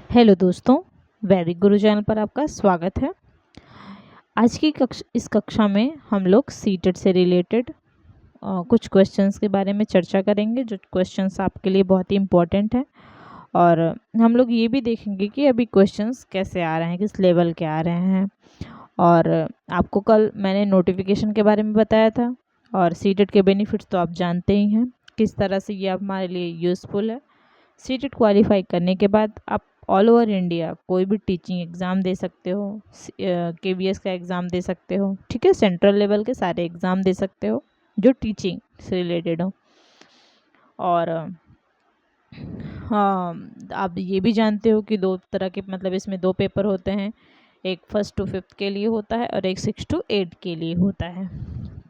Hello दोस्तों, वैदिक गुरु channel पर आपका स्वागत है। आज की इस कक्षा में हम लोग सीटेट से रिलेटेड कुछ क्वेश्चंस के बारे में चर्चा करेंगे, जो क्वेश्चंस आपके लिए बहुत ही इम्पोर्टेंट है। और हम लोग ये भी देखेंगे कि अभी क्वेश्चंस कैसे आ रहे हैं, किस लेवल के आ रहे हैं। और आपको कल मैंने नोटिफिकेशन के बारे में बताया था, और सीटेट के बेनिफिट्स तो आप जानते ही हैं, किस तरह से ये हमारे लिए यूज़फुल है। सीटेट क्वालिफाई करने के बाद आप ऑल ओवर इंडिया कोई भी टीचिंग एग्ज़ाम दे सकते हो, केवीएस का एग्ज़ाम दे सकते हो, ठीक है। सेंट्रल लेवल के सारे एग्ज़ाम दे सकते हो जो टीचिंग से रिलेटेड हो। और हाँ, आप ये भी जानते हो कि दो तरह के, मतलब इसमें दो पेपर होते हैं, एक 1st to 5th के लिए होता है और एक 6 to 8 के लिए होता है।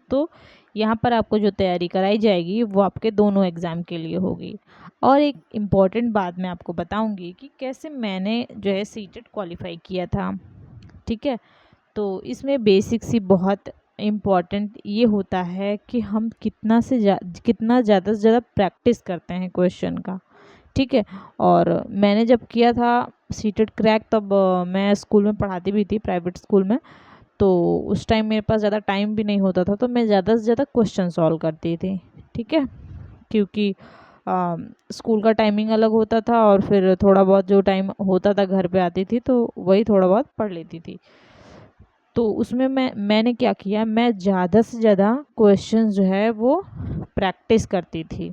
तो यहाँ पर आपको जो तैयारी कराई जाएगी वो आपके दोनों एग्ज़ाम के लिए होगी। और एक इम्पॉर्टेंट बात मैं आपको बताऊंगी कि कैसे मैंने जो है सीटेट क्वालिफाई किया था, ठीक है। तो इसमें बेसिक्स ही बहुत इम्पॉर्टेंट ये होता है कि हम कितना ज़्यादा से ज़्यादा प्रैक्टिस करते हैं क्वेश्चन का, ठीक है। और मैंने जब किया था सीटेट क्रैक, तब मैं स्कूल में पढ़ाती भी थी, प्राइवेट स्कूल में। तो उस टाइम मेरे पास ज़्यादा टाइम भी नहीं होता था, तो मैं ज़्यादा से ज़्यादा क्वेश्चन सॉल्व करती थी, ठीक है। क्योंकि स्कूल का टाइमिंग अलग होता था, और फिर थोड़ा बहुत जो टाइम होता था घर पे आती थी, तो वही थोड़ा बहुत पढ़ लेती थी। तो उसमें मैंने क्या किया, मैं ज़्यादा से ज़्यादा क्वेश्चंस जो है वो प्रैक्टिस करती थी,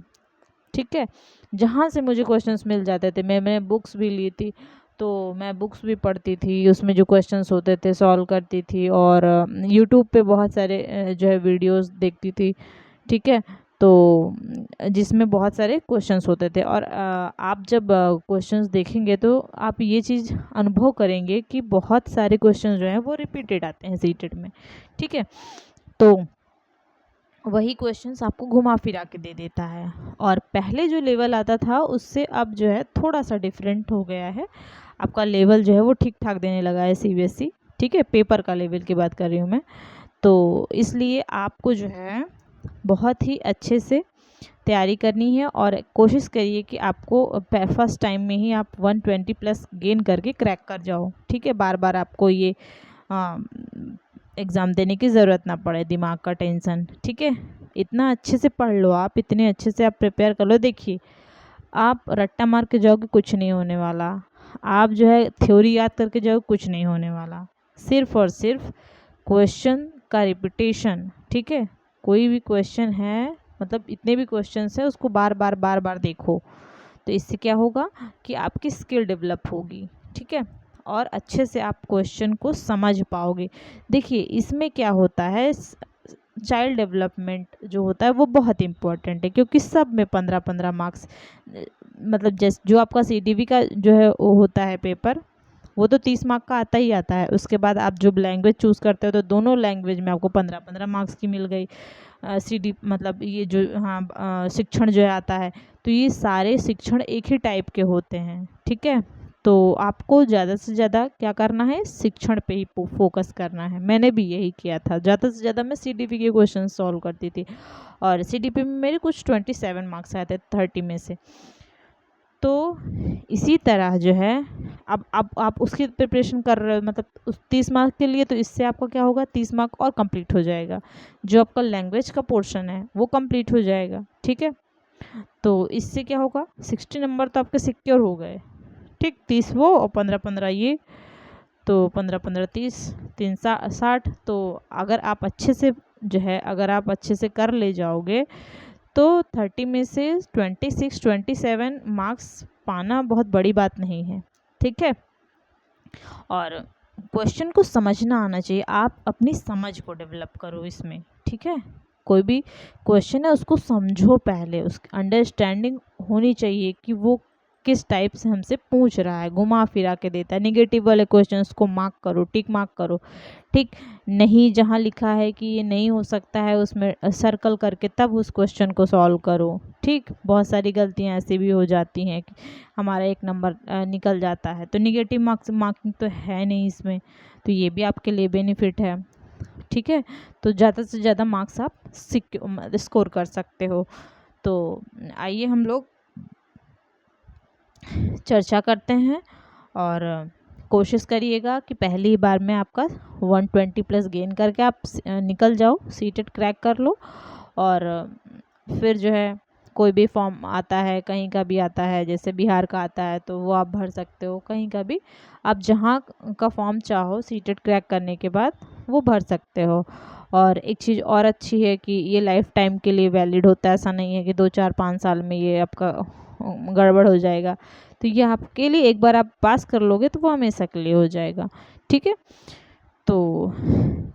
ठीक है। जहाँ से मुझे क्वेश्चंस मिल जाते थे, मैंने बुक्स भी ली थी, तो मैं बुक्स भी पढ़ती थी, उसमें जो क्वेश्चंस होते थे सॉल्व करती थी। और यूट्यूब पे बहुत सारे जो है वीडियोस देखती थी, ठीक है। तो जिसमें बहुत सारे क्वेश्चंस होते थे। और आप जब क्वेश्चंस देखेंगे तो आप ये चीज़ अनुभव करेंगे कि बहुत सारे क्वेश्चंस जो हैं वो रिपीटेड आते हैं सीटेट में, ठीक है। तो वही क्वेश्चंस आपको घुमा फिरा के दे देता है। और पहले जो लेवल आता था उससे अब जो है थोड़ा सा डिफरेंट हो गया है। आपका लेवल जो है वो ठीक ठाक देने लगा है सीबीएसई, ठीक है। पेपर का लेवल की बात कर रही हूँ मैं। तो इसलिए आपको जो है बहुत ही अच्छे से तैयारी करनी है, और कोशिश करिए कि आपको फर्स्ट टाइम में ही आप 120 प्लस गेन करके क्रैक कर जाओ, ठीक है। बार बार आपको ये एग्ज़ाम देने की ज़रूरत ना पड़े, दिमाग का टेंशन, ठीक है। इतना अच्छे से पढ़ लो आप, इतने अच्छे से आप प्रिपेयर कर लो। देखिए, आप रट्टा मार के जाओगे, कुछ नहीं होने वाला। आप जो है थ्योरी याद करके जाओगे, कुछ नहीं होने वाला। सिर्फ और सिर्फ क्वेश्चन का रिपीटेशन, ठीक है। कोई भी क्वेश्चन है, मतलब इतने भी क्वेश्चंस है, उसको बार बार बार बार देखो। तो इससे क्या होगा कि आपकी स्किल डेवलप होगी, ठीक है। और अच्छे से आप क्वेश्चन को समझ पाओगे। देखिए, इसमें क्या होता है, चाइल्ड डेवलपमेंट जो होता है वो बहुत इम्पोर्टेंट है, क्योंकि सब में 15-15 मार्क्स, मतलब जैसे जो आपका सीटीवी का जो है वो होता है पेपर, वो तो 30 मार्क का आता ही आता है। उसके बाद आप जो लैंग्वेज चूज़ करते हो, तो दोनों लैंग्वेज में आपको 15-15 मार्क्स की मिल गई। सीडी मतलब ये जो, हाँ, शिक्षण जो है आता है, तो ये सारे शिक्षण एक ही टाइप के होते हैं, ठीक है। तो आपको ज़्यादा से ज़्यादा क्या करना है, शिक्षण पे ही फोकस करना है। मैंने भी यही किया था, ज़्यादा से ज़्यादा मैं सीडीपी के क्वेश्चन सॉल्व करती थी, और सीडीपी में मेरे कुछ 27 मार्क्स आए थे 30 में से। तो इसी तरह जो है, अब आप उसकी प्रिपरेशन कर रहे हो, मतलब उस 30 मार्क के लिए, तो इससे आपका क्या होगा, 30 मार्क और कंप्लीट हो जाएगा। जो आपका लैंग्वेज का पोर्शन है वो कंप्लीट हो जाएगा, ठीक है। तो इससे क्या होगा, 60 नंबर तो आपके सिक्योर हो गए, ठीक। 30 वो और 15-15 ये, तो 15-15 30, 360। तो अगर आप अच्छे से जो है, अगर आप अच्छे से कर ले जाओगे, तो 30 में से 26-27 मार्क्स पाना बहुत बड़ी बात नहीं है, ठीक है। और क्वेश्चन को समझना आना चाहिए, आप अपनी समझ को डेवलप करो इसमें, ठीक है। कोई भी क्वेश्चन है उसको समझो पहले, उसकी अंडरस्टैंडिंग होनी चाहिए कि वो किस टाइप से हमसे पूछ रहा है, घुमा फिरा के देता है। निगेटिव वाले क्वेश्चंस को मार्क करो, टिक मार्क करो, ठीक। नहीं, जहाँ लिखा है कि ये नहीं हो सकता है, उसमें सर्कल करके तब उस क्वेश्चन को सॉल्व करो, ठीक। बहुत सारी गलतियाँ ऐसी भी हो जाती हैं कि हमारा एक नंबर निकल जाता है, तो निगेटिव मार्किंग तो है नहीं इसमें, तो ये भी आपके लिए बेनिफिट है, ठीक है। तो ज़्यादा से ज़्यादा मार्क्स आप स्कोर कर सकते हो। तो आइए हम लोग चर्चा करते हैं, और कोशिश करिएगा कि पहली ही बार में आपका 120 प्लस गेन करके आप निकल जाओ, सीटेट क्रैक कर लो। और फिर जो है कोई भी फॉर्म आता है, कहीं का भी आता है, जैसे बिहार का आता है तो वो आप भर सकते हो, कहीं का भी आप जहाँ का फॉर्म चाहो सीटेट क्रैक करने के बाद वो भर सकते हो। और एक चीज़ और अच्छी है कि ये लाइफ टाइम के लिए वैलिड होता है, ऐसा नहीं है कि 2 4 5 साल में ये आपका गड़बड़ हो जाएगा। तो ये आपके लिए एक बार आप पास कर लोगे तो वो हमेशा के लिए हो जाएगा। ठीक है, तो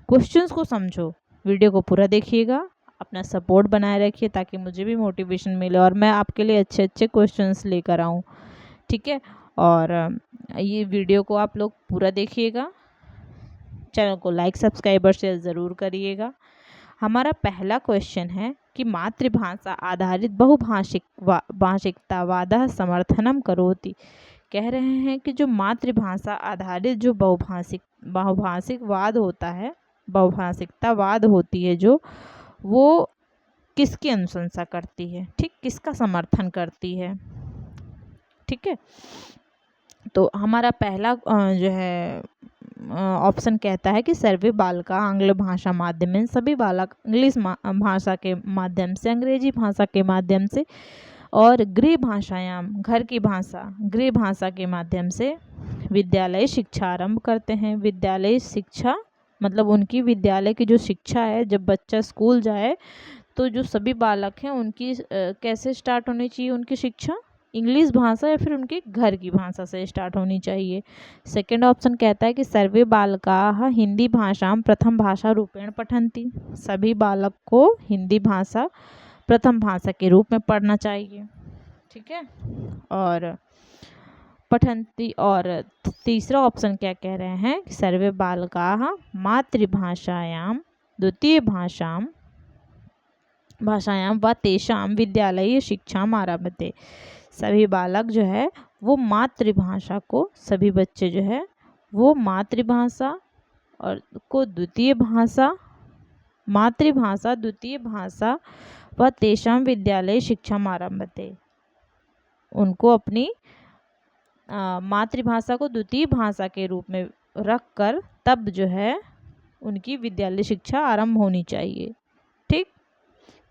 क्वेश्चंस को समझो, वीडियो को पूरा देखिएगा, अपना सपोर्ट बनाए रखिए ताकि मुझे भी मोटिवेशन मिले और मैं आपके लिए अच्छे अच्छे क्वेश्चंस लेकर आऊँ। ठीक है, और ये वीडियो को आप लोग पूरा देखिएगा, चैनल को लाइक सब्सक्राइब और शेयर ज़रूर करिएगा। हमारा पहला क्वेश्चन है कि मातृभाषा आधारित बहुभाषिकतावादः समर्थनम करोति। कह रहे हैं कि जो मातृभाषा आधारित जो बहुभाषिकवाद होता है, बहुभाषिकतावाद होती है जो, वो किसकी अनुशंसा करती है, ठीक, किसका समर्थन करती है। ठीक है, तो हमारा पहला जो है ऑप्शन कहता है कि सर्वे बालका आंग्ल भाषा माध्यम, सभी बालक इंग्लिश भाषा के माध्यम से, अंग्रेजी भाषा के माध्यम से और गृह भाषायाम, घर की भाषा, गृह भाषा के माध्यम से विद्यालय शिक्षा आरंभ करते हैं। विद्यालय शिक्षा मतलब उनकी विद्यालय की जो शिक्षा है, जब बच्चा स्कूल जाए तो जो सभी बालक हैं उनकी कैसे स्टार्ट होनी चाहिए, उनकी शिक्षा इंग्लिश भाषा या फिर उनके घर की भाषा से स्टार्ट होनी चाहिए। सेकंड ऑप्शन कहता है कि सर्वे बालकाः हिंदी भाषा प्रथम भाषा रूपेण पठन्ति। सभी बालक को हिंदी भाषा प्रथम भाषा के रूप में पढ़ना चाहिए। ठीक है, और पठन्ति। और तीसरा ऑप्शन क्या कह रहे हैं कि सर्वे बालकाः मातृभाषायां द्वितीय भाषायां व तेषां विद्यालयीय शिक्षाम् आरभते। सभी बालक जो है वो मातृभाषा को, सभी बच्चे जो है वो मातृभाषा और को द्वितीय भाषा, मातृभाषा द्वितीय भाषा व तेषां विद्यालय शिक्षाम् आरभते, उनको अपनी मातृभाषा को द्वितीय भाषा के रूप में रखकर तब जो है उनकी विद्यालय शिक्षा आरंभ होनी चाहिए। ठीक,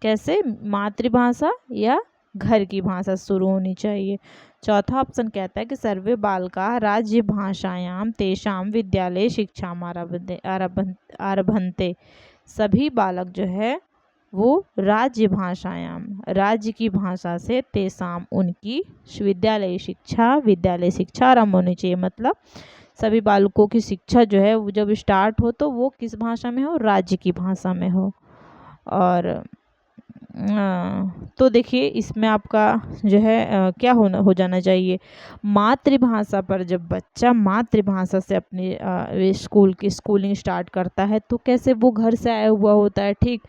कैसे, मातृभाषा या घर की भाषा शुरू होनी चाहिए। चौथा ऑप्शन कहता है कि सर्वे बालका राज्य भाषायां तेषां विद्यालय शिक्षाम् आरभन्ते। सभी बालक जो है वो राज्य भाषायां, राज्य की भाषा से, तेषां उनकी विद्यालय शिक्षा आरंभ होनी चाहिए। मतलब सभी बालकों की शिक्षा जो है वो जब स्टार्ट हो तो वो किस भाषा में हो, राज्य की भाषा में हो। और तो देखिए इसमें आपका जो है क्या हो जाना चाहिए, मातृभाषा पर जब बच्चा मातृभाषा से अपनी स्कूलिंग स्टार्ट करता है तो कैसे वो घर से आया हुआ होता है। ठीक,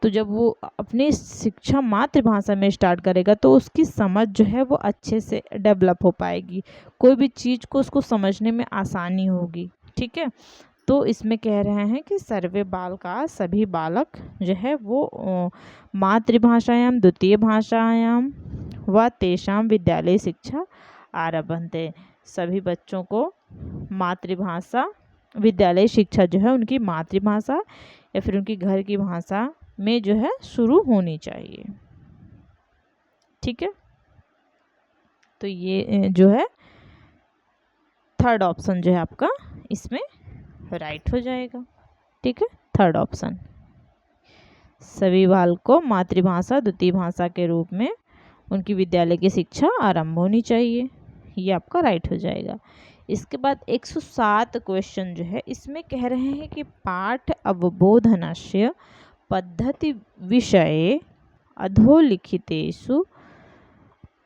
तो जब वो अपनी शिक्षा मातृभाषा में स्टार्ट करेगा तो उसकी समझ जो है वो अच्छे से डेवलप हो पाएगी, कोई भी चीज़ को उसको समझने में आसानी होगी। ठीक है, तो इसमें कह रहे हैं कि सर्वे बालका, सभी बालक जो है वो मातृभाषायां द्वितीय भाषायां व तेषां विद्यालय शिक्षा आरभन्ते। सभी बच्चों को मातृभाषा, विद्यालय शिक्षा जो है उनकी मातृभाषा या फिर उनकी घर की भाषा में जो है शुरू होनी चाहिए। ठीक है, तो ये जो है थर्ड ऑप्शन जो है आपका इसमें राइट हो जाएगा। ठीक है, थर्ड ऑप्शन, सभी बालक को मातृभाषा द्वितीय भाषा के रूप में उनकी विद्यालय की शिक्षा आरंभ होनी चाहिए, ये आपका राइट हो जाएगा। इसके बाद 107 क्वेश्चन जो है इसमें कह रहे हैं कि पाठ अवबोधनस्य पद्धति विषये अधोलिखितेषु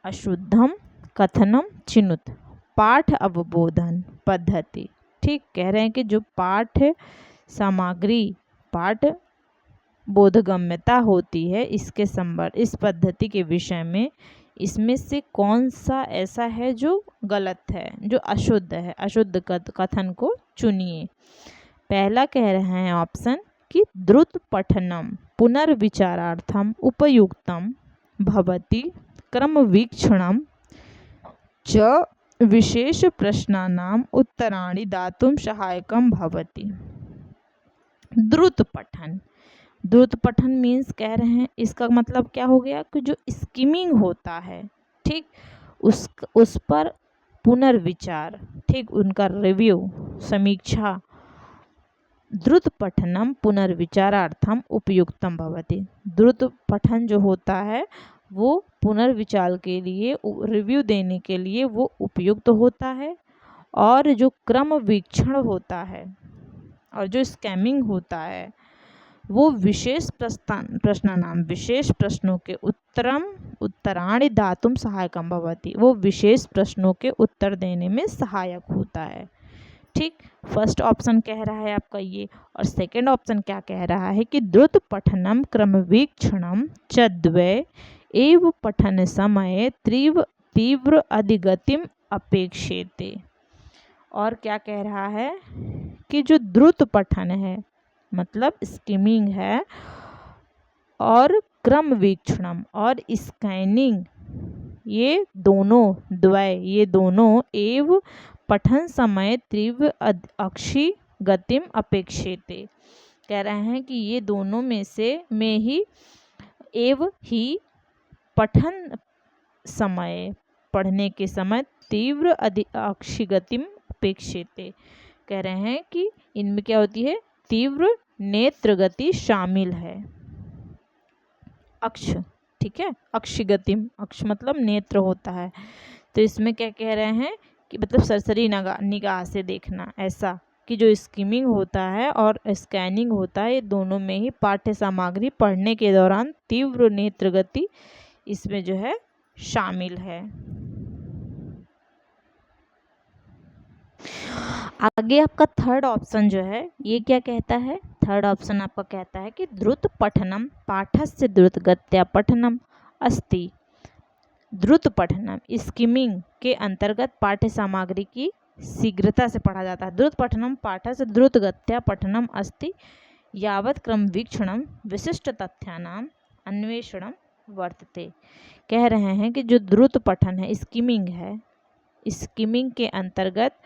अशुद्धम कथनम चिनुत। पाठ अवबोधन पद्धति, ठीक, कह रहे हैं कि जो पाठ सामग्री, पाठ बोधगम्यता होती है इसके संबंध, इस पद्धति के विषय में इसमें से कौन सा ऐसा है जो गलत है, जो अशुद्ध है, अशुद्ध कथन को चुनिए। पहला कह रहे हैं ऑप्शन कि द्रुत पठनम पुनर्विचारार्थम उपयुक्तम भवति क्रमवीक्षणम च विशेष प्रश्नानाम उत्तराणि दातुं सहायकं भवति। द्रुत पठन, द्रुत पठन मीन्स कह रहे हैं, इसका मतलब क्या हो गया कि जो स्किमिंग होता है, ठीक, उस पर पुनर्विचार, ठीक, उनका रिव्यू, समीक्षा, द्रुत पठनम पुनर्विचारार्थम उपयुक्तम भवति। द्रुत पठन जो होता है वो पुनर्विचार के लिए, रिव्यू देने के लिए वो उपयुक्त होता है। और जो क्रम वीक्षण होता है और जो स्कैमिंग होता है वो विशेष प्रश्नानाम, विशेष प्रश्नों के उत्तराणि दातुं सहायकं भवति, वो विशेष प्रश्नों के उत्तर देने में सहायक होता है। ठीक, फर्स्ट ऑप्शन कह रहा है आपका ये, और सेकंड ऑप्शन क्या कह रहा है कि द्रुत पठनम क्रमवीक्षणम च द्वे एव पठन समय तीव्र अधिगतिम अपेक्षेते। और क्या कह रहा है कि जो द्रुत पठन है मतलब स्किमिंग है, और क्रम वीक्षणम और स्कैनिंग, ये दोनों एव पठन समय तीव्र अक्षी गतिम अपेक्षेते। कह रहे हैं कि ये दोनों में ही पठन समय, पढ़ने के समय तीव्र अक्षी गतिम अपेक्षेते। कह रहे हैं कि इनमें क्या होती है, तीव्र नेत्र गति शामिल है। अक्ष, ठीक है, अक्षी गतिम, अक्ष मतलब नेत्र होता है, तो इसमें क्या कह रहे हैं कि मतलब सरसरी निगाह से देखना, ऐसा कि जो स्किमिंग होता है और स्कैनिंग होता है, ये दोनों में ही पाठ्य सामग्री पढ़ने के दौरान तीव्र नेत्र गति इसमें जो है शामिल है। आगे आपका थर्ड ऑप्शन जो है ये क्या कहता है, थर्ड ऑप्शन आपका कहता है कि द्रुत पठनम पाठस्य द्रुतगत्या पठनम अस्ति। द्रुत पठनम स्किमिंग के अंतर्गत पाठ्य सामग्री की शीघ्रता से पढ़ा जाता है। द्रुत पठनम पाठस्य द्रुतगत्या पठनम अस्ति यावत् क्रम वीक्षणम विशिष्ट तथ्यानाम अन्वेषणम वर्तते। कह रहे हैं कि जो द्रुत पठन है, स्किमिंग है, स्किमिंग के अंतर्गत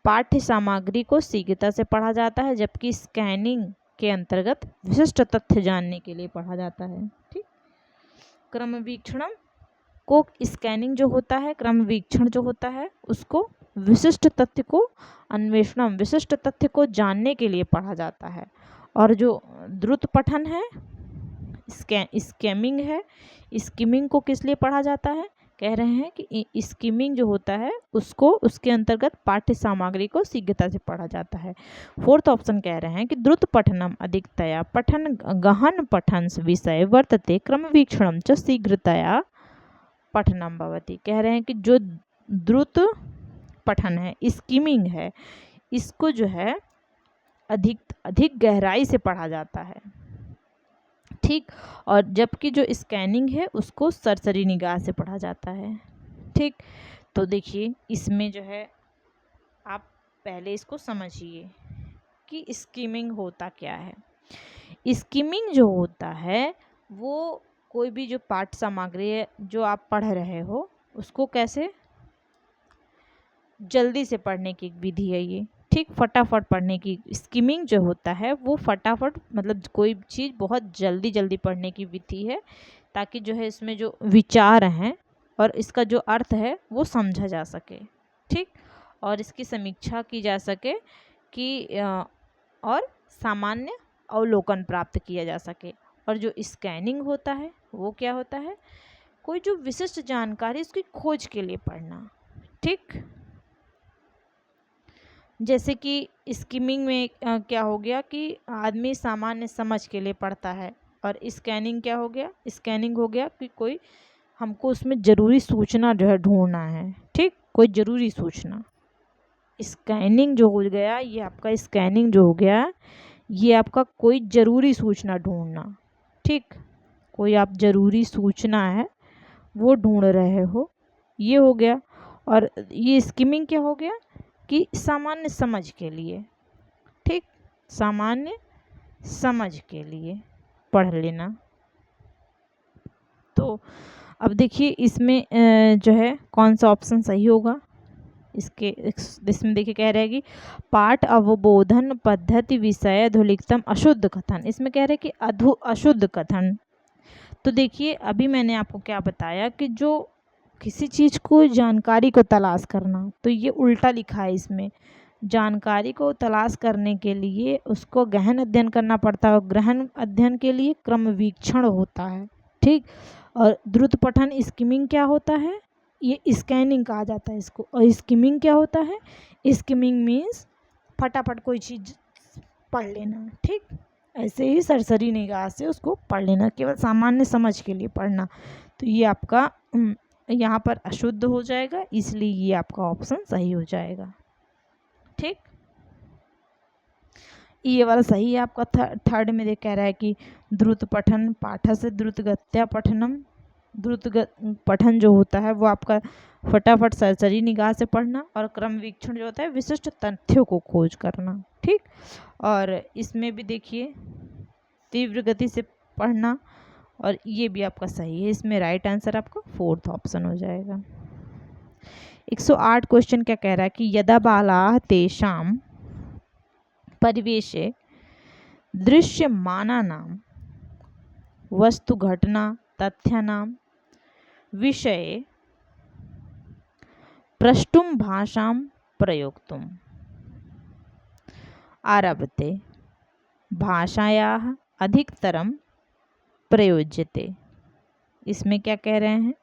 पाठ्य सामग्री को शीघ्रता से पढ़ा जाता है, जबकि स्कैनिंग के अंतर्गत विशिष्ट तथ्य जानने के लिए पढ़ा जाता है। ठीक, क्रम वीक्षणम को स्कैनिंग जो होता है, क्रम वीक्षण जो होता है उसको विशिष्ट तथ्य को अन्वेषणम, विशिष्ट तथ्य को जानने के लिए पढ़ा जाता है। और जो द्रुत पठन है, स्कैमिंग है, स्किमिंग को किस लिए पढ़ा जाता है, कह रहे हैं कि स्किमिंग जो होता है उसको, उसके अंतर्गत पाठ्य सामग्री को शीघ्रता से पढ़ा जाता है। फोर्थ ऑप्शन कह रहे हैं कि द्रुत पठनम अधिकतया पठन गहन पठन विषय वर्तते क्रम वीक्षणम च शीघ्रतया पठनम भवति। कह रहे हैं कि जो द्रुत पठन है, स्किमिंग है, इसको जो है अधिक गहराई से पढ़ा जाता है। ठीक, और जबकि जो स्कैनिंग है उसको सरसरी निगाह से पढ़ा जाता है। ठीक, तो देखिए इसमें जो है आप पहले इसको समझिए कि स्किमिंग होता क्या है। स्किमिंग जो होता है वो कोई भी जो पाठ्य सामग्री है जो आप पढ़ रहे हो उसको कैसे जल्दी से पढ़ने की विधि है ये। ठीक, फटाफट पढ़ने की, स्किमिंग जो होता है वो फटाफट मतलब कोई चीज़ बहुत जल्दी पढ़ने की विधि है, ताकि जो है इसमें जो विचार हैं और इसका जो अर्थ है वो समझा जा सके। ठीक, और इसकी समीक्षा की जा सके कि और सामान्य अवलोकन प्राप्त किया जा सके। और जो स्कैनिंग होता है वो क्या होता है, कोई जो विशिष्ट जानकारी उसकी खोज के लिए पढ़ना। ठीक, जैसे कि स्किमिंग में क्या हो गया कि आदमी सामान्य समझ के लिए पढ़ता है, और स्कैनिंग क्या हो गया, स्कैनिंग हो गया कि कोई हमको उसमें ज़रूरी सूचना जो है ढूंढना है। ठीक, कोई ज़रूरी सूचना। स्कैनिंग जो हो गया ये आपका, स्कैनिंग जो हो गया ये आपका कोई ज़रूरी सूचना ढूंढना। ठीक, कोई आप ज़रूरी सूचना है वो ढूंढ रहे हो, ये हो गया। और ये स्किमिंग क्या हो गया कि सामान्य समझ के लिए। ठीक, सामान्य समझ के लिए पढ़ लेना। तो अब देखिए इसमें जो है कौन सा ऑप्शन सही होगा। इसमें देखिए कह रहे हैं कि पाठ अवबोधन पद्धति विषय अधोलिखितम अशुद्ध कथन। इसमें कह रहे हैं कि अशुद्ध कथन। तो देखिए अभी मैंने आपको क्या बताया कि जो किसी चीज़ को जानकारी को तलाश करना, तो ये उल्टा लिखा है इसमें। जानकारी को तलाश करने के लिए उसको गहन अध्ययन करना पड़ता है और गहन अध्ययन के लिए क्रमवीक्षण होता है, ठीक। और द्रुत पठन स्किमिंग क्या होता है, ये स्कैनिंग कहा जाता है इसको। और स्किमिंग क्या होता है, स्किमिंग मीन्स फटाफट कोई चीज़ पढ़ लेना, ठीक। ऐसे ही सरसरी निगाह से उसको पढ़ लेना, केवल सामान्य समझ के लिए पढ़ना। तो ये आपका यहाँ पर अशुद्ध हो जाएगा, इसलिए ये आपका ऑप्शन सही हो जाएगा, ठीक। ये वाला सही है आपका। थर्ड में देख कह रहा है कि द्रुत पठन पाठ से द्रुतगत्या पठनम। द्रुत पठन जो होता है वो आपका फटाफट सरसरी निगाह से पढ़ना, और क्रमवीक्षण जो होता है विशिष्ट तथ्यों को खोज करना, ठीक। और इसमें भी देखिए तीव्र गति से पढ़ना, और ये भी आपका सही है। इसमें राइट आंसर आपका फोर्थ ऑप्शन हो जाएगा। 108 क्वेश्चन क्या कह रहा है कि यदा बालाः तेषां परिवेशे दृश्यमानानां वस्तु घटना तथ्यानां विषये प्रष्टुं भाषां प्रयोक्तुम् आरभते भाषायाः अधिकतरं प्रयोज्यते। इसमें क्या कह रहे हैं,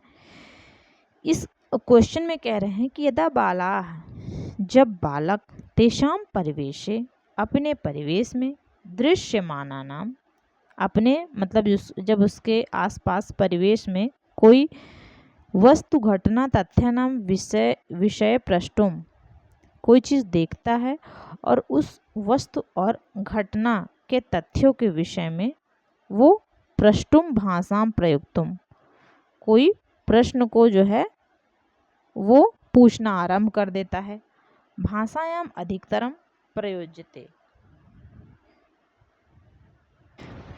इस क्वेश्चन में कह रहे हैं कि यदा बालाः, जब बालक, तेषां परिवेशे, अपने परिवेश में, दृश्यमानानां, अपने मतलब जब उसके आसपास परिवेश में कोई वस्तु घटना तथ्यानां विषय प्रष्टुम, कोई चीज़ देखता है और उस वस्तु और घटना के तथ्यों के विषय में वो प्रष्टुम भाषां प्रयुक्तुम, कोई प्रश्न को जो है वो पूछना आरंभ कर देता है। भाषायाम अधिकतरम प्रयोज्यते,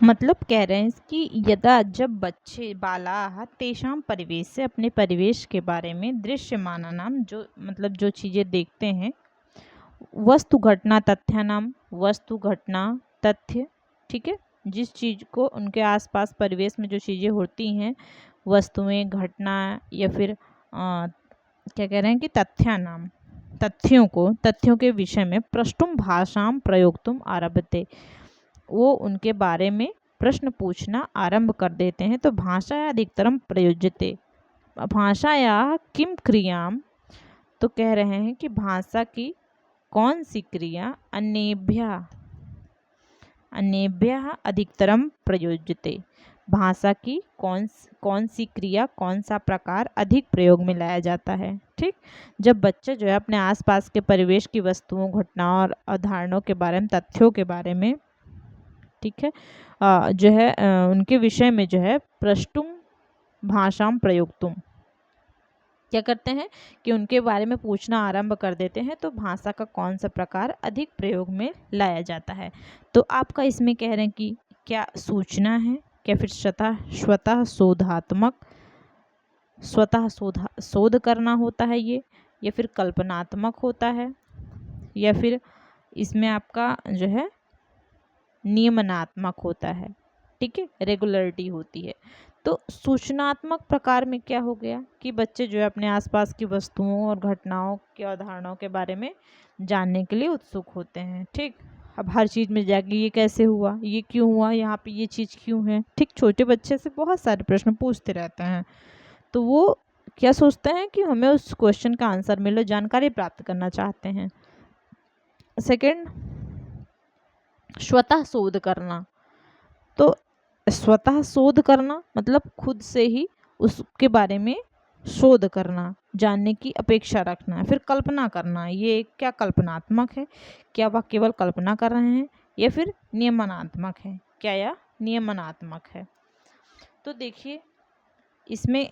मतलब कह रहे हैं कि यदा, जब बच्चे, बालाः तेषां परिवेश से, अपने परिवेश के बारे में, दृश्यमानानां, जो मतलब जो चीज़ें देखते हैं, वस्तु घटना तथ्यानां, वस्तु घटना तथ्य, ठीक है, जिस चीज़ को उनके आसपास परिवेश में जो चीज़ें होती हैं, वस्तुएं, घटना, या फिर क्या कह रहे हैं कि तथ्यानां, तथ्यों के विषय में प्रष्टुम भाषां प्रयोक्तुम आरभते, वो उनके बारे में प्रश्न पूछना आरंभ कर देते हैं। तो भाषा अधिकतरम प्रयोज्यते, भाषाया किम क्रियां, तो कह रहे हैं कि भाषा की कौन सी क्रिया अन्येभ्यः अधिकतरम प्रयोज्यते, भाषा की कौन सी क्रिया, कौन सा प्रकार अधिक प्रयोग में लाया जाता है, ठीक। जब बच्चे जो है अपने आसपास के परिवेश की वस्तुओं, घटनाओं और अवधारणाओं के बारे में, तथ्यों के बारे में, ठीक है, जो है उनके विषय में जो है प्रष्टुम भाषां प्रयोक्तुम, क्या करते हैं कि उनके बारे में पूछना आरंभ कर देते हैं। तो भाषा का कौन सा प्रकार अधिक प्रयोग में लाया जाता है। तो आपका इसमें कह रहे हैं कि क्या सूचना है, क्या फिर स्वतः शोध करना होता है ये, या फिर कल्पनात्मक होता है, या फिर इसमें आपका जो है नियमनात्मक होता है, ठीक है, रेगुलरिटी होती है। तो सूचनात्मक प्रकार में क्या हो गया कि बच्चे जो है अपने आसपास की वस्तुओं और घटनाओं की अवधारणाओं के बारे में जानने के लिए उत्सुक होते हैं, ठीक। अब हर चीज़ में जाके ये कैसे हुआ, ये क्यों हुआ, यहाँ पे ये चीज़ क्यों है, ठीक। छोटे बच्चे से बहुत सारे प्रश्न पूछते रहते हैं, तो वो क्या सोचते हैं कि हमें उस क्वेश्चन का आंसर मिले, जानकारी प्राप्त करना चाहते हैं। सेकेंड, स्वतः शोध करना। तो स्वतः शोध करना मतलब खुद से ही उसके बारे में शोध करना, जानने की अपेक्षा रखना। फिर कल्पना करना, ये क्या कल्पनात्मक है, क्या वह केवल कल्पना कर रहे हैं, या फिर नियमनात्मक है, क्या यह नियमनात्मक है। तो देखिए इसमें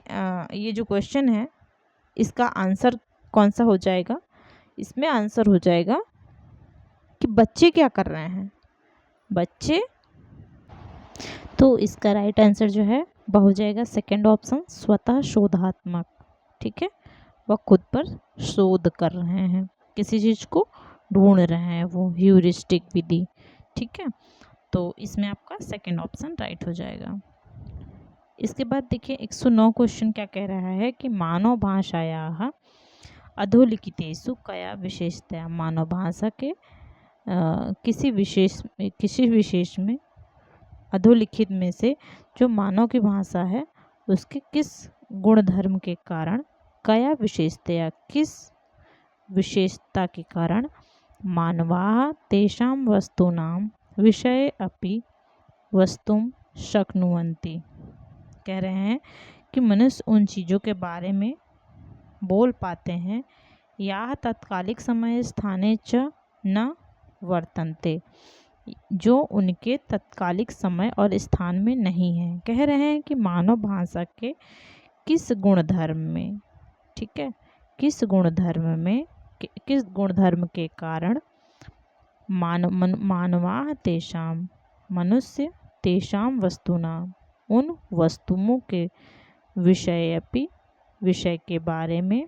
ये जो क्वेश्चन है इसका आंसर कौन सा हो जाएगा, इसमें आंसर हो जाएगा कि बच्चे क्या कर रहे हैं, बच्चे। तो इसका राइट आंसर जो है वह हो जाएगा सेकंड ऑप्शन, स्वतः शोधात्मक, ठीक है। वह खुद पर शोध कर रहे हैं, किसी चीज़ को ढूंढ रहे हैं, वो ह्यूरिस्टिक विधि। ठीक है, तो इसमें आपका सेकंड ऑप्शन राइट हो जाएगा। इसके बाद देखिए 109 क्वेश्चन क्या कह रहा है कि मानव भाषायाः अधोलिखितेषु कया विशेषतया। मानव भाषा के किसी विशेष में अधोलिखित में से जो मानव की भाषा है उसके किस गुणधर्म के कारण, कया विशेषतया किस विशेषता के कारण, मानवाः तेषां वस्तूनां विषये अपि वस्तुं शक्नुवन्ति। कह रहे हैं कि मनुष्य उन चीज़ों के बारे में बोल पाते हैं या तत्कालिक समय स्थाने च न वर्तन्ते, जो उनके तत्कालिक समय और स्थान में नहीं है। कह रहे हैं कि मानव भाषा के किस गुणधर्म में, ठीक है, किस गुणधर्म के कारण मानवाः तेषां मनुष्य तेषां वस्तूनां उन वस्तुओं के विषय के बारे में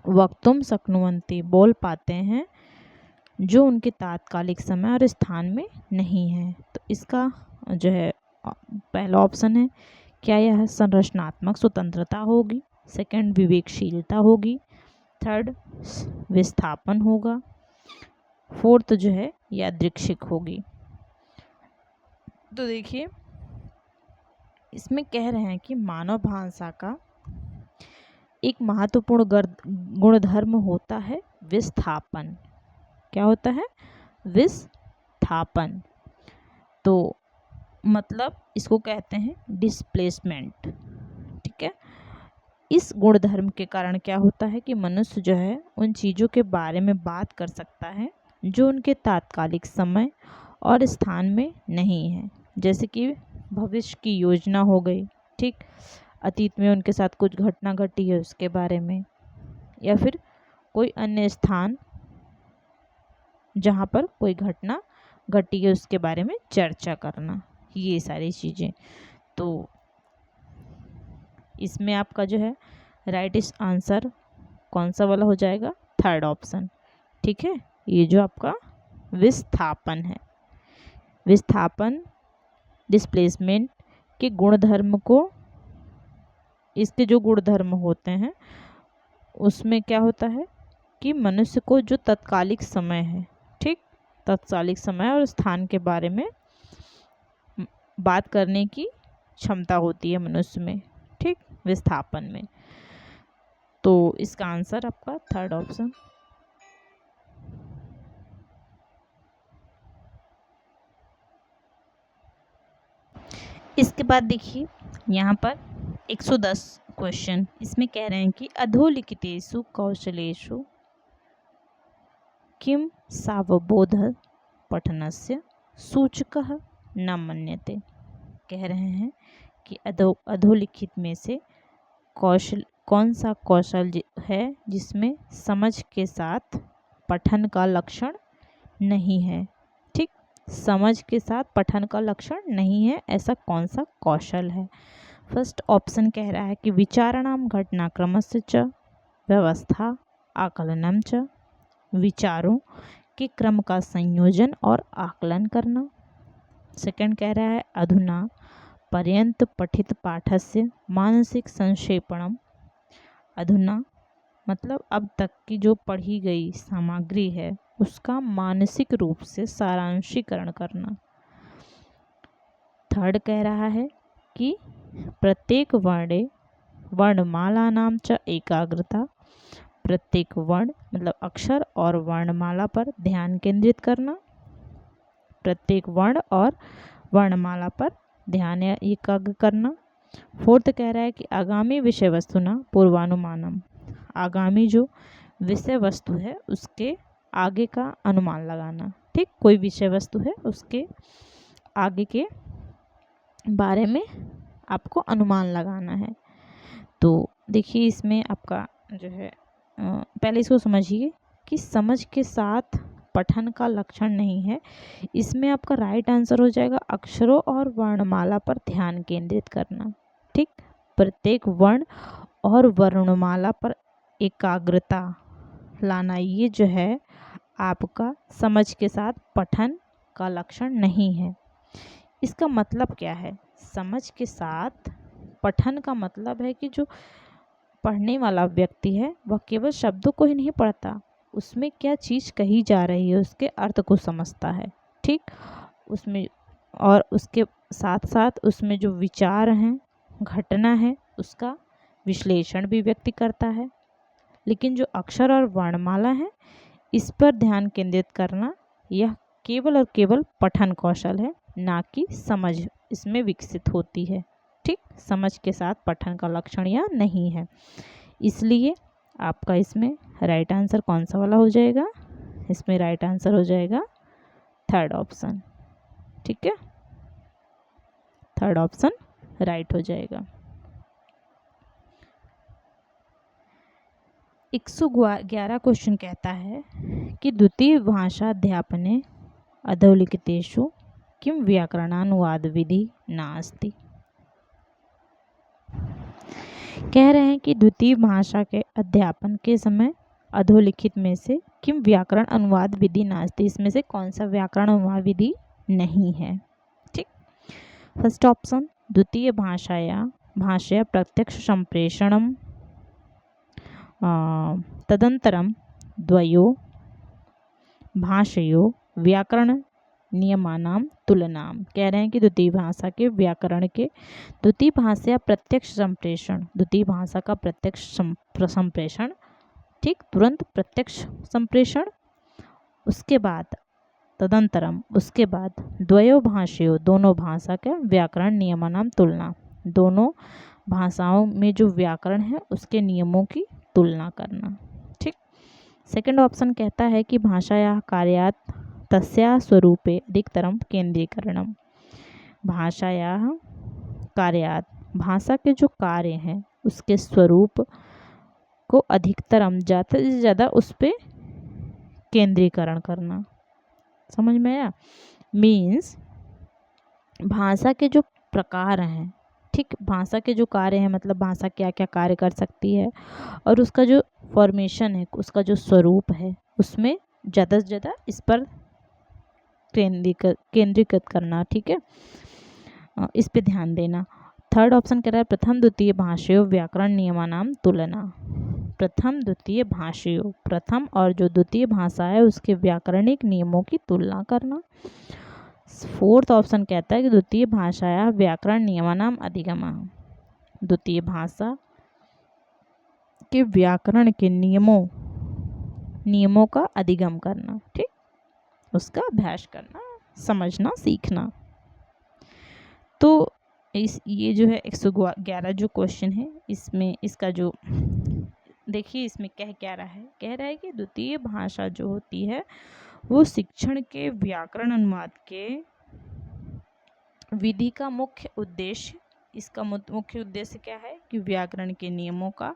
वक्तुम शक्नुवन्ति बोल पाते हैं जो उनके तात्कालिक समय और स्थान में नहीं है। तो इसका जो है पहला ऑप्शन है, क्या यह संरचनात्मक स्वतंत्रता होगी, सेकंड विवेकशीलता होगी, थर्ड विस्थापन होगा, फोर्थ जो है यादृच्छिक होगी। तो देखिए इसमें कह रहे हैं कि मानव भाषा का एक महत्वपूर्ण गुणधर्म होता है विस्थापन। क्या होता है? विस्थापन। तो मतलब इसको कहते हैं डिस्प्लेसमेंट। ठीक है, इस गुणधर्म के कारण क्या होता है कि मनुष्य जो है उन चीज़ों के बारे में बात कर सकता है जो उनके तात्कालिक समय और स्थान में नहीं है। जैसे कि भविष्य की योजना हो गई, ठीक, अतीत में उनके साथ कुछ घटना घटी है उसके बारे में, या फिर कोई अन्य स्थान जहाँ पर कोई घटना घटी है उसके बारे में चर्चा करना, ये सारी चीज़ें। तो इसमें आपका जो है राइट आंसर कौन सा वाला हो जाएगा? Third option. ठीक है, ये जो आपका विस्थापन है, विस्थापन डिस्प्लेसमेंट के गुणधर्म को, इसके जो गुणधर्म होते हैं उसमें क्या होता है कि मनुष्य को जो तत्कालिक समय है, ठीक, तत्कालिक समय और स्थान के बारे में बात करने की क्षमता होती है मनुष्य में, ठीक, विस्थापन में। तो इसका आंसर आपका थर्ड ऑप्शन। इसके बाद देखिए यहाँ पर 110 क्वेश्चन, इसमें कह रहे हैं कि अधोलिखितेषु कौशलेषु किम सावबोध पठनस्य सूचकः न मन्यते। कह रहे हैं कि अधोलिखित में से कौन सा कौशल है जिसमें समझ के साथ पठन का लक्षण नहीं है। ठीक, समझ के साथ पठन का लक्षण नहीं है, ऐसा कौन सा कौशल है? फर्स्ट ऑप्शन कह रहा है कि विचाराणाम घटनाक्रमस्य च व्यवस्था आकलनम च, विचारों के क्रम का संयोजन और आकलन करना। सेकंड कह रहा है अधुना पर्यंत पठित पाठस्य मानसिक संक्षेपणम। अधुना मतलब अब तक की जो पढ़ी गई सामग्री है उसका मानसिक रूप से सारांशीकरण करना। थर्ड कह रहा है कि प्रत्येक वर्णमाला नाम च एकाग्रता, प्रत्येक वर्ण मतलब अक्षर और वर्णमाला पर ध्यान केंद्रित करना, प्रत्येक वर्ण और वर्णमाला पर ध्यान एकाग्र करना। फोर्थ कह रहा है कि आगामी विषय वस्तु ना पूर्वानुमानम, आगामी जो विषय वस्तु है उसके आगे का अनुमान लगाना। ठीक, कोई विषय वस्तु है उसके आगे के बारे में आपको अनुमान लगाना है। तो देखिए इसमें आपका जो है पहले इसको समझिए कि समझ के साथ पठन का लक्षण नहीं है। इसमें आपका राइट आंसर हो जाएगा अक्षरों और वर्णमाला पर ध्यान केंद्रित करना। ठीक, प्रत्येक वर्ण और वर्णमाला पर एकाग्रता लाना, ये जो है आपका समझ के साथ पठन का लक्षण नहीं है। इसका मतलब क्या है? समझ के साथ पठन का मतलब है कि जो पढ़ने वाला व्यक्ति है वह केवल शब्दों को ही नहीं पढ़ता, उसमें क्या चीज़ कही जा रही है उसके अर्थ को समझता है। ठीक, उसमें और उसके साथ साथ उसमें जो विचार हैं, घटना है, उसका विश्लेषण भी व्यक्ति करता है। लेकिन जो अक्षर और वर्णमाला है, इस पर ध्यान केंद्रित करना, यह केवल और केवल पठन कौशल है, ना कि समझ इसमें विकसित होती है। ठीक, समझ के साथ पठन का लक्षण यह नहीं है। इसलिए आपका इसमें राइट आंसर कौन सा वाला हो जाएगा? इसमें राइट आंसर हो जाएगा थर्ड ऑप्शन। ठीक है, थर्ड ऑप्शन राइट हो जाएगा। 111 क्वेश्चन कहता है कि द्वितीय भाषा अध्यापने अधोलिखितेषु किं व्याकरणानुवाद विधि नास्ति। कह रहे हैं कि द्वितीय भाषा के अध्यापन के समय अधोलिखित में से किम व्याकरण अनुवाद विधि नास्ति, इसमें से कौन सा व्याकरण अनुवाद विधि नहीं है। ठीक, फर्स्ट ऑप्शन द्वितीय भाषया प्रत्यक्ष संप्रेषणम तदंतरम द्वयो भाषयो व्याकरण नियमानाम तुलनाम। कह रहे हैं कि द्वितीय भाषा के व्याकरण के द्वितीय भाषा प्रत्यक्ष संप्रेषण, द्वितीय भाषा का प्रत्यक्ष संप्रेषण, ठीक, तुरंत प्रत्यक्ष संप्रेषण, उसके बाद तदंतरम, उसके बाद द्वयो भाषयो, दोनों भाषा के व्याकरण नियमानाम तुलना, दोनों भाषाओं में जो व्याकरण है उसके नियमों की तुलना करना। ठीक, सेकंड ऑप्शन कहता है कि भाषाया कार्यात तस्या स्वरूपे अधिकतरम केंद्रीकरणम। भाषाया कार्यात, भाषा के जो कार्य हैं उसके स्वरूप को अधिकतरम, ज़्यादा से ज़्यादा उस पर केंद्रीकरण करना। समझ में आया? मीन्स भाषा के जो प्रकार हैं, ठीक, भाषा के जो कार्य हैं, मतलब भाषा क्या क्या कार्य कर सकती है और उसका जो फॉर्मेशन है, उसका जो स्वरूप है, उसमें ज़्यादा से ज़्यादा इस पर केंद्रीकृत करना। ठीक है, इस पे ध्यान देना। थर्ड ऑप्शन कह रहा है प्रथम द्वितीय भाषाओं व्याकरण नियमानाम तुलना। प्रथम द्वितीय भाषाओं, प्रथम और जो द्वितीय भाषा है उसके व्याकरणिक नियमों की तुलना करना। फोर्थ ऑप्शन कहता है कि द्वितीय भाषाया व्याकरण नियमानाम अधिगमा। द्वितीय भाषा के व्याकरण के नियमों का अधिगम करना। ठीक, उसका अभ्यास करना, समझना, सीखना। तो ये जो है 111 जो क्वेश्चन है, इसमें इसका जो देखिए इसमें क्या रहा है, कह रहा है कि द्वितीय भाषा जो होती है वो शिक्षण के व्याकरण अनुवाद के विधि का मुख्य उद्देश्य, इसका मुख्य उद्देश्य क्या है कि व्याकरण के नियमों का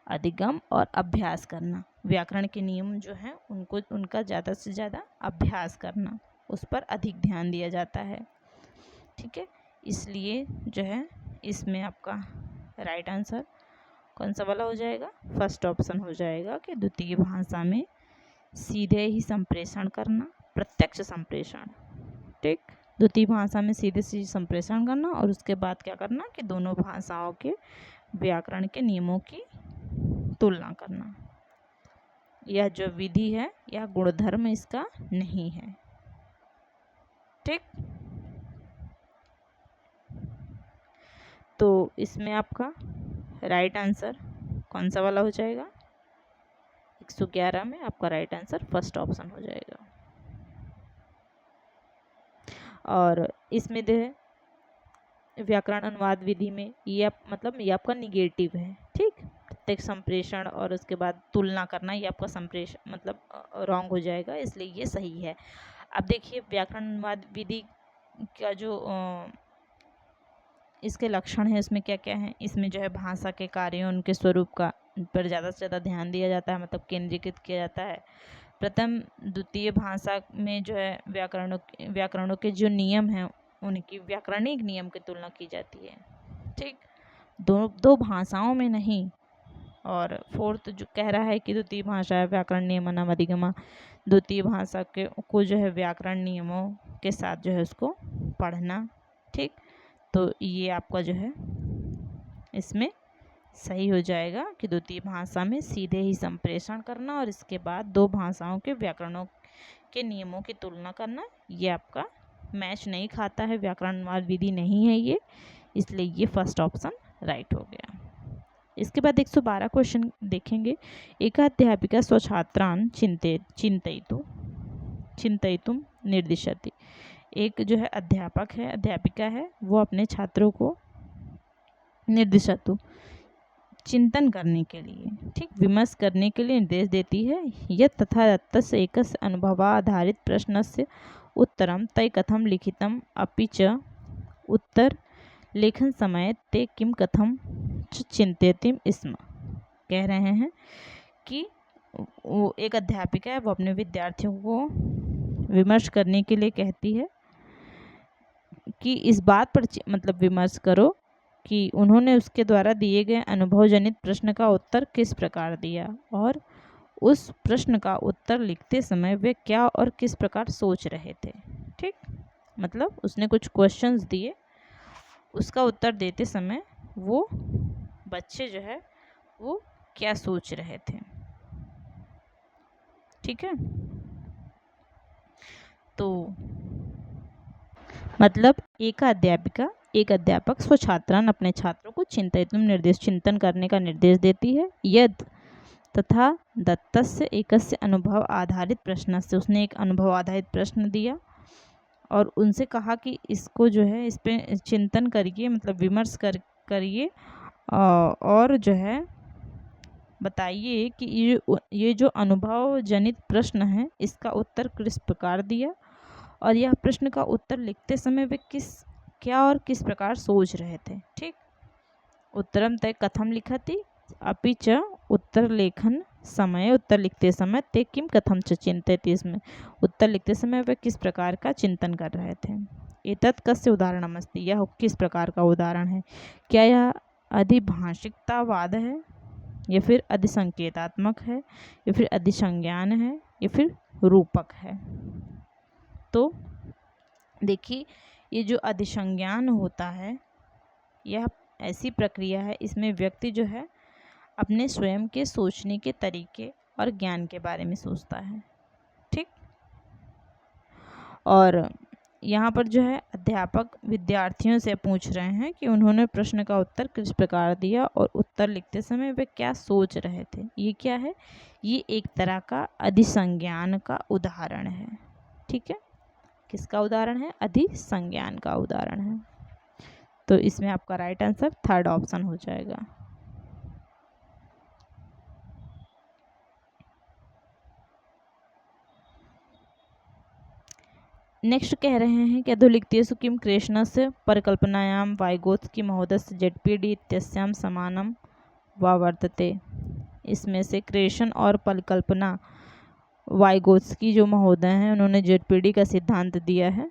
अधिगम और अभ्यास करना। व्याकरण के नियम जो हैं उनका ज़्यादा से ज़्यादा अभ्यास करना, उस पर अधिक ध्यान दिया जाता है। ठीक है, इसलिए जो है इसमें आपका राइट आंसर कौन सा वाला हो जाएगा? फर्स्ट ऑप्शन हो जाएगा कि द्वितीय भाषा में सीधे ही संप्रेषण करना, प्रत्यक्ष संप्रेषण। ठीक, द्वितीय भाषा में सीधे संप्रेषण करना और उसके बाद क्या करना कि दोनों भाषाओं के व्याकरण के नियमों की तुलना करना। यह जो विधि है, यह गुणधर्म इसका नहीं है। ठीक, तो इसमें आपका राइट आंसर कौन सा वाला हो जाएगा? 111 में आपका राइट आंसर फर्स्ट ऑप्शन हो जाएगा। और इसमें जो है व्याकरण अनुवाद विधि में ये मतलब ये आपका निगेटिव है। ठीक, प्रत्यक्ष संप्रेषण और उसके बाद तुलना करना, ये आपका संप्रेषण मतलब रॉन्ग हो जाएगा, इसलिए ये सही है। अब देखिए व्याकरण अनुवाद विधि का जो इसके लक्षण है, इसमें क्या क्या है, इसमें जो है भाषा के कार्यों, उनके स्वरूप का पर ज़्यादा से ज़्यादा ध्यान दिया जाता है, मतलब केंद्रीकृत किया जाता है। प्रथम द्वितीय भाषा में जो है व्याकरणों के जो नियम हैं उनकी व्याकरणिक नियम की तुलना की जाती है। ठीक, दो भाषाओं में नहीं, और फोर्थ जो कह रहा है कि द्वितीय भाषा व्याकरण नियमनम अधिगमा, द्वितीय भाषा के को जो है व्याकरण नियमों के साथ जो है उसको पढ़ना। ठीक, तो ये आपका जो है इसमें सही हो जाएगा कि द्वितीय भाषा में सीधे ही संप्रेषण करना और इसके बाद दो भाषाओं के व्याकरणों के नियमों की तुलना करना। ये आपका मैच नहीं खाता है, व्याकरणवाद विधि नहीं है ये, इसलिए ये फर्स्ट ऑप्शन राइट हो गया। इसके बाद 112 क्वेश्चन देखेंगे। एकाध्यापिका स्वछात्रान चिंतयितुं निर्दिशति। एक जो है अध्यापक है, अध्यापिका है, वो अपने छात्रों को निर्दिशतु चिंतन करने के लिए, ठीक, विमर्श करने के लिए निर्देश देती है। यत् तथा दत्तस्य एकस्य अनुभवाधारित प्रश्नस्य उत्तरं तै कथं लिखितम् अपि च उत्तर लेखन समय ते किम कथम चिंतयति स्म। कह रहे हैं कि वो एक अध्यापिका है, वो अपने विद्यार्थियों को विमर्श करने के लिए कहती है कि इस बात पर मतलब विमर्श करो कि उन्होंने उसके द्वारा दिए गए अनुभव जनित प्रश्न का उत्तर किस प्रकार दिया और उस प्रश्न का उत्तर लिखते समय वे क्या और किस प्रकार सोच रहे थे। ठीक, मतलब उसने कुछ क्वेश्चंस दिए, उसका उत्तर देते समय वो बच्चे जो है वो क्या सोच रहे थे। ठीक है, तो मतलब एक अध्यापक स्वछात्रान अपने छात्रों को चिंतन करने का निर्देश देती है। यद तथा दत्तस्य एकस्य अनुभव आधारित प्रश्न से, उसने एक अनुभव आधारित प्रश्न दिया और उनसे कहा कि इसको जो है इस पे चिंतन करिए, मतलब विमर्श करिए और जो है बताइए कि ये जो अनुभव जनित प्रश्न है इसका उत्तर किस प्रकार दिया और यह प्रश्न का उत्तर लिखते समय वे क्या और किस प्रकार सोच रहे थे। ठीक, उत्तरम तय कथम लिखति अपि च उत्तर लिखते समय ते किम कथम च चिंतयति, इसमें उत्तर लिखते समय वे किस प्रकार का चिंतन कर रहे थे। एतत् कस्य उदाहरणमस्ति, यह किस प्रकार का उदाहरण है। क्या यह अधिभाषिकतावाद है या फिर अधिसंकेतात्मक है या फिर अधिसंज्ञान है या फिर रूपक है। तो देखिए, ये जो अधिसंज्ञान होता है यह ऐसी प्रक्रिया है, इसमें व्यक्ति जो है अपने स्वयं के सोचने के तरीके और ज्ञान के बारे में सोचता है। ठीक, और यहाँ पर जो है अध्यापक विद्यार्थियों से पूछ रहे हैं कि उन्होंने प्रश्न का उत्तर किस प्रकार दिया और उत्तर लिखते समय वे क्या सोच रहे थे। ये क्या है, ये एक तरह का अधिसंज्ञान का उदाहरण है। ठीक है, किसका उदाहरण है, अधिसंज्ञान का उदाहरण है। तो इसमें आपका राइट आंसर थर्ड ऑप्शन हो जाएगा। नेक्स्ट कह रहे हैं कि अधोलिखितेषु किम कृष्णस्य परिकल्पनायां वाइगोत्स्की महोदयस्य जेडपीडी इत्यस्यां समानं वा वर्तते। इसमें से क्रेशन और परिकल्पना वाइगोत्स्की जो महोदय हैं उन्होंने जेडपीडी का सिद्धांत दिया है,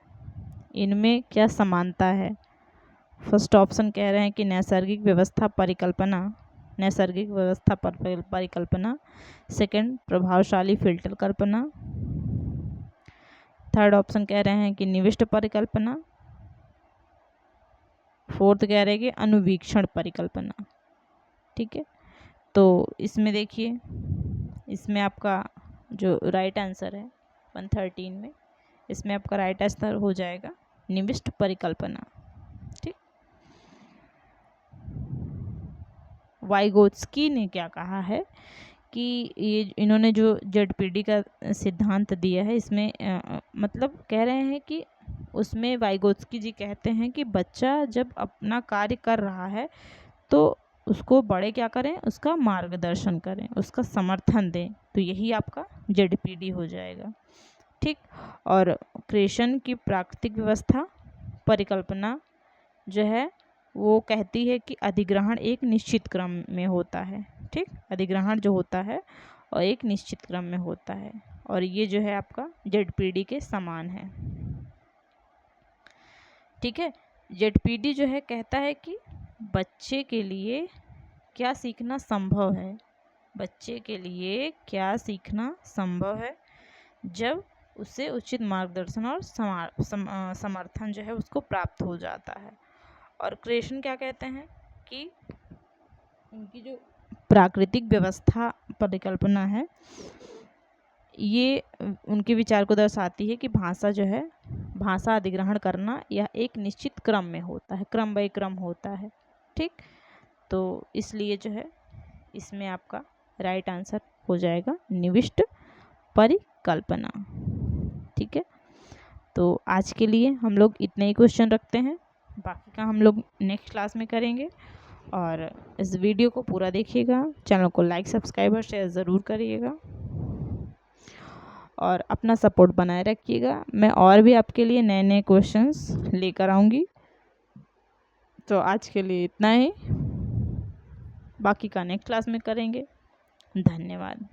इनमें क्या समानता है। फर्स्ट ऑप्शन कह रहे हैं कि नैसर्गिक व्यवस्था परिकल्पना, सेकंड प्रभावशाली फिल्टर कल्पना, थर्ड ऑप्शन कह रहे हैं कि निविष्ट परिकल्पना, फोर्थ कह रहे हैं कि अनुवीक्षण परिकल्पना। ठीक है, तो इसमें देखिए, इसमें आपका जो राइट आंसर है 113 में, इसमें आपका राइट आंसर हो जाएगा निविष्ट परिकल्पना। ठीक, वाइगोत्स्की ने क्या कहा है कि ये इन्होंने जो जेडपीडी का सिद्धांत दिया है, इसमें मतलब कह रहे हैं कि उसमें वाइगोत्स्की जी कहते हैं कि बच्चा जब अपना कार्य कर रहा है तो उसको बड़े क्या करें, उसका मार्गदर्शन करें, उसका समर्थन दें, तो यही आपका जेडपीडी हो जाएगा। ठीक, और क्रेशन की प्राकृतिक व्यवस्था परिकल्पना जो है वो कहती है कि अधिग्रहण एक निश्चित क्रम में होता है। ठीक, अधिग्रहण जो होता है और एक निश्चित क्रम में होता है, और ये जो है आपका जेडपीडी के समान है। ठीक है, जेडपीडी जो है कहता है कि बच्चे के लिए क्या सीखना संभव है, बच्चे के लिए क्या सीखना संभव है जब उसे उचित मार्गदर्शन और समर्थन जो है उसको प्राप्त हो जाता है। और क्रिएशन क्या कहते हैं कि उनकी जो प्राकृतिक व्यवस्था परिकल्पना है ये उनके विचार को दर्शाती है कि भाषा जो है, भाषा अधिग्रहण करना यह एक निश्चित क्रम में होता है, क्रम बाय क्रम होता है। ठीक, तो इसलिए जो है इसमें आपका राइट आंसर हो जाएगा निविष्ट परिकल्पना। ठीक है, तो आज के लिए हम लोग इतने ही क्वेश्चन रखते हैं, बाकी का हम लोग नेक्स्ट क्लास में करेंगे। और इस वीडियो को पूरा देखिएगा, चैनल को लाइक सब्सक्राइब और शेयर ज़रूर करिएगा और अपना सपोर्ट बनाए रखिएगा। मैं और भी आपके लिए नए नए क्वेश्चंस लेकर आऊँगी। तो आज के लिए इतना ही, बाकी का नेक्स्ट क्लास में करेंगे। धन्यवाद।